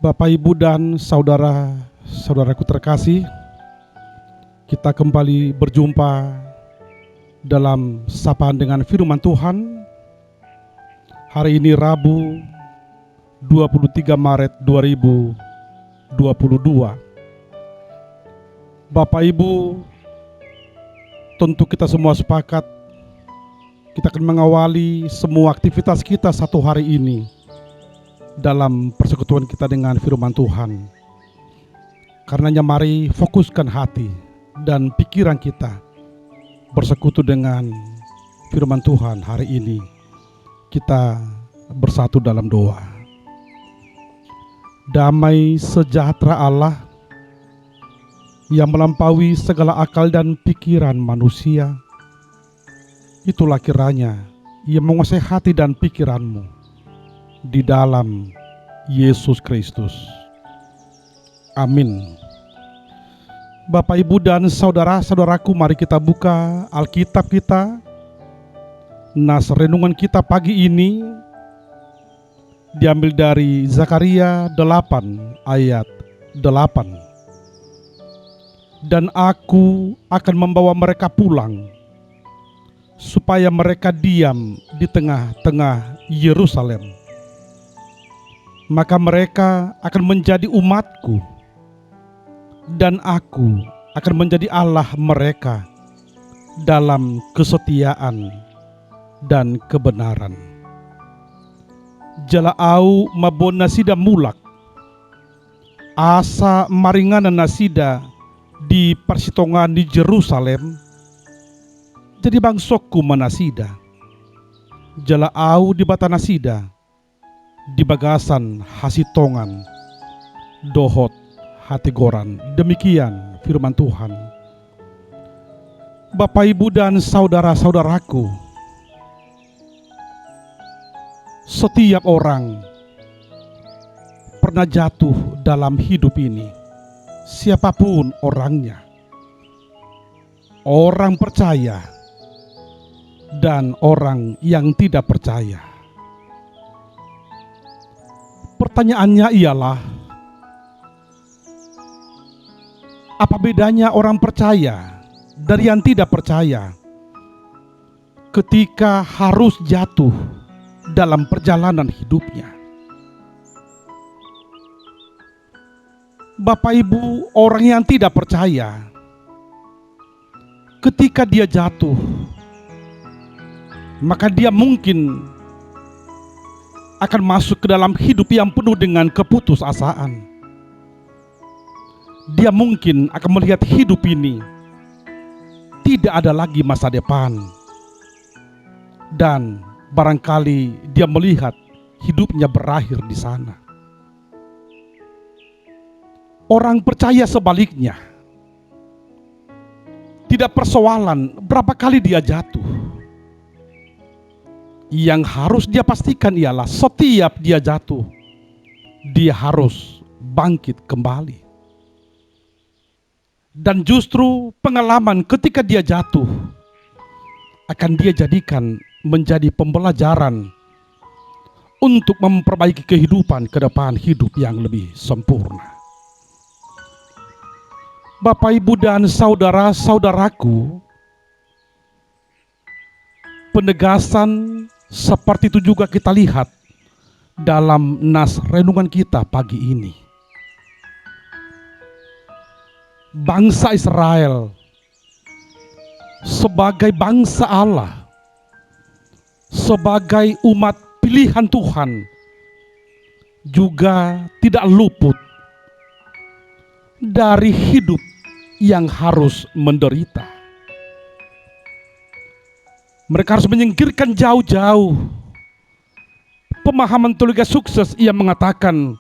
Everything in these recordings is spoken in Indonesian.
Bapak, Ibu, dan saudara-saudaraku terkasih, kita kembali berjumpa dalam sapaan dengan firman Tuhan. Hari ini Rabu 23 Maret 2022. Bapak, Ibu, tentu kita semua sepakat kita akan mengawali semua aktivitas kita satu hari ini dalam persekutuan kita dengan firman Tuhan. Karenanya mari fokuskan hati dan pikiran kita bersekutu dengan firman Tuhan hari ini. Kita bersatu dalam doa. Damai sejahtera Allah yang melampaui segala akal dan pikiran manusia, itulah kiranya yang menguasai hati dan pikiranmu di dalam Yesus Kristus. Amin. Bapak, Ibu, dan saudara-saudaraku, mari kita buka Alkitab kita. Nas renungan kita pagi ini diambil dari Zakaria 8 ayat 8. Dan aku akan membawa mereka pulang, supaya mereka diam di tengah-tengah Yerusalem. Maka mereka akan menjadi umatku, dan aku akan menjadi Allah mereka dalam kesetiaan dan kebenaran. Jala'au mabon nasida mulak, asa maringana nasida di persitongan di Jerusalem, jadi bangsokku manasida. Jala'au di bata nasida, di bagasan hasitongan, dohot hatigoran. Demikian firman Tuhan. Bapak, Ibu, dan saudara-saudaraku, setiap orang pernah jatuh dalam hidup ini, siapapun orangnya, orang percaya dan orang yang tidak percaya. Pertanyaannya ialah, apa bedanya orang percaya dari yang tidak percaya ketika harus jatuh dalam perjalanan hidupnya? Bapak, Ibu, orang yang tidak percaya, ketika dia jatuh, maka dia mungkin akan masuk ke dalam hidup yang penuh dengan keputusasaan. Dia mungkin akan melihat hidup ini tidak ada lagi masa depan, dan barangkali dia melihat hidupnya berakhir di sana. Orang percaya sebaliknya, tidak persoalan berapa kali dia jatuh. Yang harus dia pastikan ialah setiap dia jatuh, dia harus bangkit kembali. Dan justru pengalaman ketika dia jatuh akan dia jadikan menjadi pembelajaran untuk memperbaiki kehidupan ke depan, hidup yang lebih sempurna. Bapak, Ibu, dan saudara-saudaraku, penegasan seperti itu juga kita lihat dalam nas renungan kita pagi ini. Bangsa Israel sebagai bangsa Allah, sebagai umat pilihan Tuhan, juga tidak luput dari hidup yang harus menderita. Mereka harus menyingkirkan jauh-jauh pemahaman teologi sukses yang mengatakan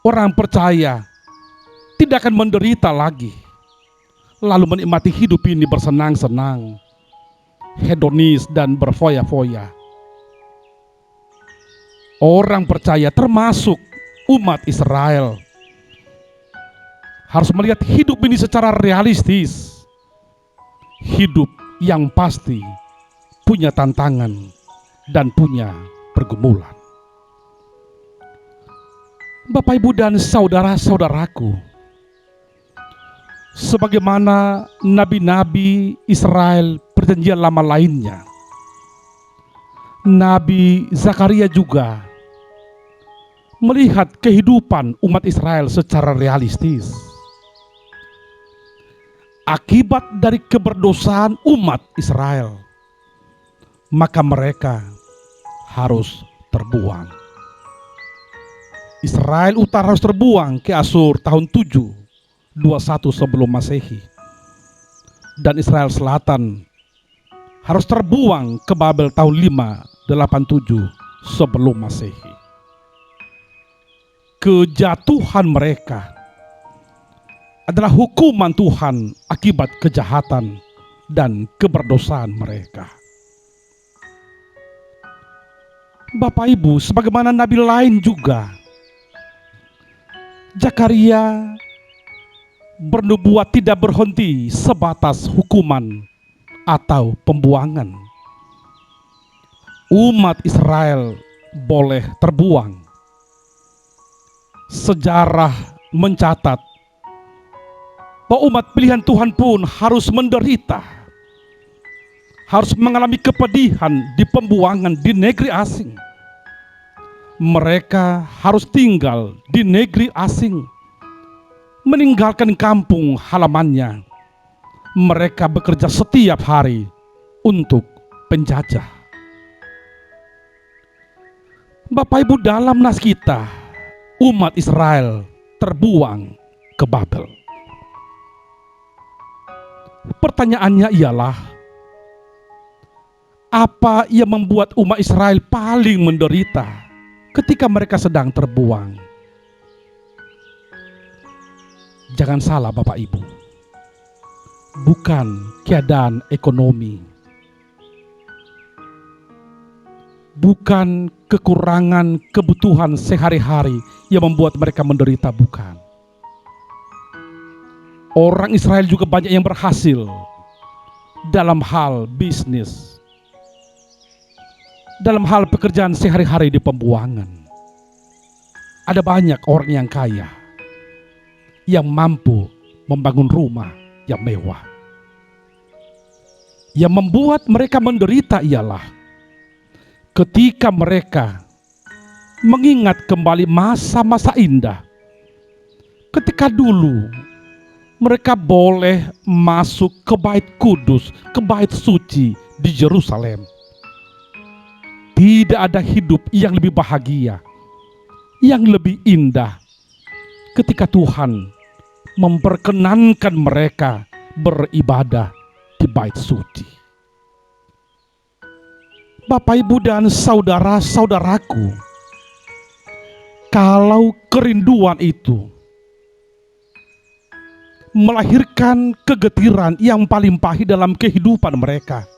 orang percaya tidak akan menderita lagi, lalu menikmati hidup ini bersenang-senang, hedonis dan berfoya-foya. Orang percaya termasuk umat Israel harus melihat hidup ini secara realistis. Hidup yang pasti punya tantangan dan punya pergumulan. Bapak, Ibu, dan saudara-saudaraku, sebagaimana nabi-nabi Israel perjanjian lama lainnya, Nabi Zakaria juga melihat kehidupan umat Israel secara realistis. Akibat dari keberdosaan umat Israel, maka mereka harus terbuang. Israel Utara harus terbuang ke Asur tahun 721 sebelum Masehi. Dan Israel Selatan harus terbuang ke Babel tahun 587 sebelum Masehi. Kejatuhan mereka adalah hukuman Tuhan akibat kejahatan dan keberdosaan mereka. Bapak, Ibu, sebagaimana nabi lain juga, Zakaria bernubuat tidak berhenti sebatas hukuman atau pembuangan. Umat Israel boleh terbuang. Sejarah mencatat bahwa umat pilihan Tuhan pun harus menderita, harus mengalami kepedihan di pembuangan di negeri asing. Mereka harus tinggal di negeri asing, meninggalkan kampung halamannya. Mereka bekerja setiap hari untuk penjajah. Bapak, Ibu, dalam nas kita, umat Israel terbuang ke Babel. Pertanyaannya ialah, apa yang membuat umat Israel paling menderita ketika mereka sedang terbuang? Jangan salah Bapak, Ibu, bukan keadaan ekonomi, bukan kekurangan kebutuhan sehari-hari yang membuat mereka menderita, bukan. Orang Israel juga banyak yang berhasil dalam hal bisnis, dalam hal pekerjaan sehari-hari di pembuangan. Ada banyak orang yang kaya yang mampu membangun rumah yang mewah. Yang membuat mereka menderita ialah ketika mereka mengingat kembali masa-masa indah, ketika dulu mereka boleh masuk ke bait kudus, ke bait suci di Yerusalem. Tidak ada hidup yang lebih bahagia, yang lebih indah ketika Tuhan memperkenankan mereka beribadah di bait suci. Bapak, Ibu, dan saudara-saudaraku, kalau kerinduan itu melahirkan kegetiran yang paling pahit dalam kehidupan mereka,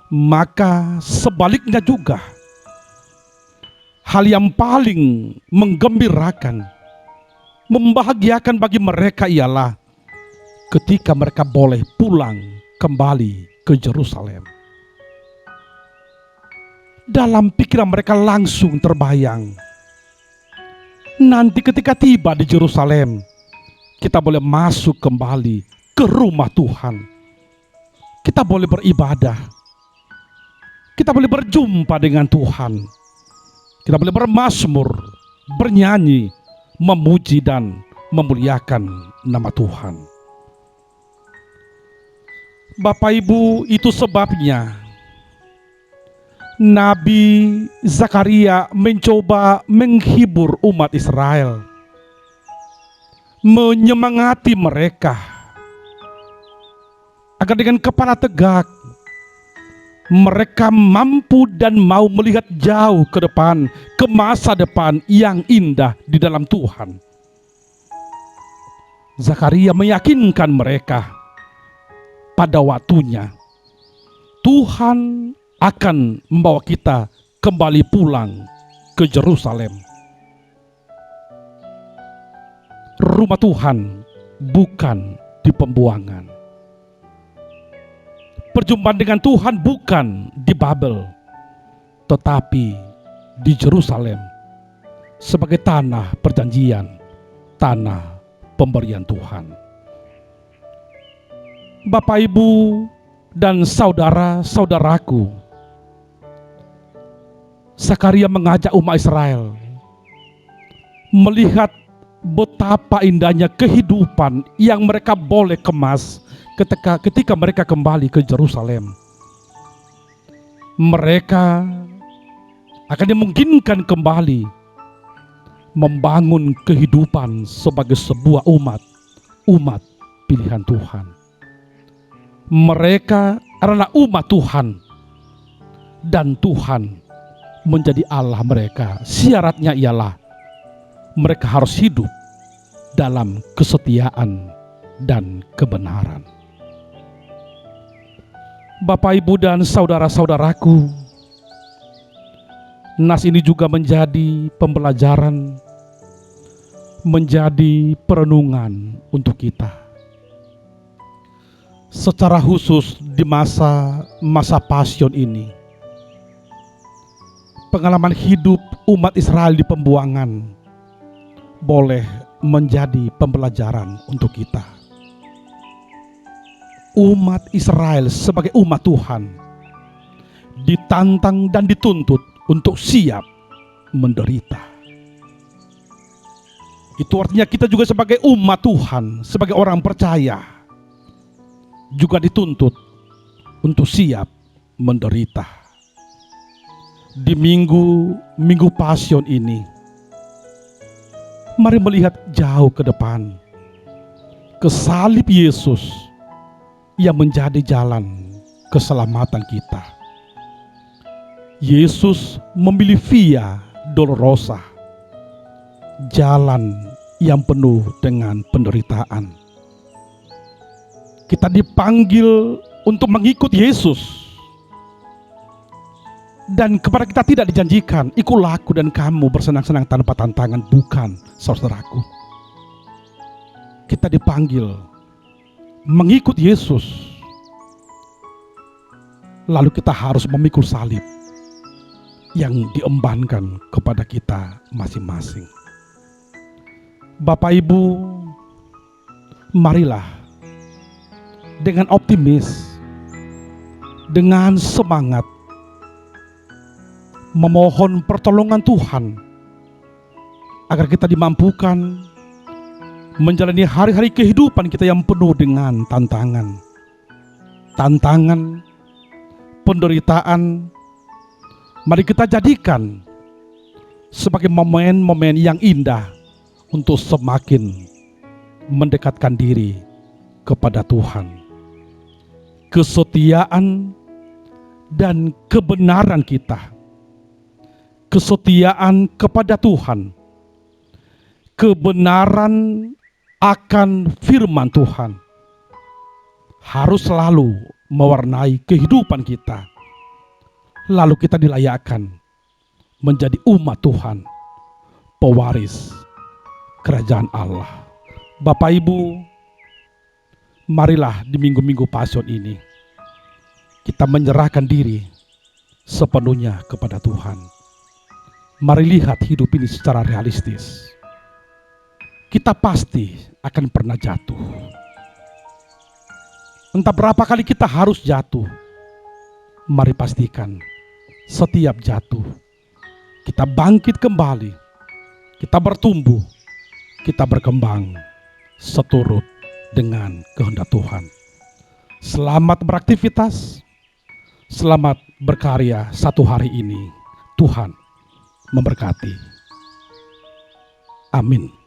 maka sebaliknya juga hal yang paling menggembirakan, membahagiakan bagi mereka ialah ketika mereka boleh pulang kembali ke Yerusalem. Dalam pikiran mereka langsung terbayang, nanti ketika tiba di Yerusalem, kita boleh masuk kembali ke rumah Tuhan. Kita boleh beribadah. Kita boleh berjumpa dengan Tuhan. Kita boleh bermazmur, bernyanyi, memuji dan memuliakan nama Tuhan. Bapak, Ibu, itu sebabnya Nabi Zakaria mencoba menghibur umat Israel, menyemangati mereka agar dengan kepala tegak mereka mampu dan mau melihat jauh ke depan, ke masa depan yang indah di dalam Tuhan. Zakaria meyakinkan mereka pada waktunya Tuhan akan membawa kita kembali pulang ke Yerusalem. Rumah Tuhan bukan di pembuangan. Perjumpaan dengan Tuhan bukan di Babel, tetapi di Yerusalem. sebagai tanah perjanjian, tanah pemberian Tuhan. Bapak, Ibu, dan saudara-saudaraku, Zakaria mengajak umat Israel melihat betapa indahnya kehidupan yang mereka boleh kemas ketika mereka kembali ke Yerusalem. Mereka akan dimungkinkan kembali membangun kehidupan sebagai sebuah umat pilihan Tuhan. Mereka adalah umat Tuhan, dan Tuhan menjadi Allah mereka. Syaratnya ialah mereka harus hidup dalam kesetiaan dan kebenaran. Bapak, Ibu, dan saudara-saudaraku, nas ini juga menjadi pembelajaran, menjadi perenungan untuk kita. Secara khusus di masa pasion ini, pengalaman hidup umat Israel di pembuangan boleh menjadi pembelajaran untuk kita. Umat Israel sebagai umat Tuhan ditantang dan dituntut untuk siap menderita. Itu artinya kita juga sebagai umat Tuhan, sebagai orang percaya, juga dituntut untuk siap menderita. Di minggu pasion ini, mari melihat jauh ke depan, ke salib Yesus yang menjadi jalan keselamatan kita. Yesus memilih Via Dolorosa, jalan yang penuh dengan penderitaan. Kita dipanggil untuk mengikut Yesus, dan kepada kita tidak dijanjikan, ikutlah aku dan kamu bersenang-senang tanpa tantangan. Bukan, saudaraku. Kita dipanggil mengikut Yesus, lalu kita harus memikul salib yang diembankan kepada kita masing-masing. Bapak, Ibu, marilah dengan optimis, dengan semangat, memohon pertolongan Tuhan agar kita dimampukan menjalani hari-hari kehidupan kita yang penuh dengan tantangan, penderitaan. Mari kita jadikan sebagai momen-momen yang indah untuk semakin mendekatkan diri kepada Tuhan. Kesetiaan dan kebenaran kita, kesetiaan kepada Tuhan, kebenaran akan firman Tuhan harus selalu mewarnai kehidupan kita. Lalu kita dilayakkan menjadi umat Tuhan, pewaris kerajaan Allah. Bapak, Ibu, marilah di minggu-minggu pasion ini kita menyerahkan diri sepenuhnya kepada Tuhan. Mari lihat hidup ini secara realistis. Kita pasti akan pernah jatuh. Entah berapa kali kita harus jatuh. Mari pastikan setiap jatuh kita bangkit kembali, kita bertumbuh, kita berkembang seturut dengan kehendak Tuhan. Selamat beraktivitas, selamat berkarya satu hari ini. Tuhan memberkati. Amin.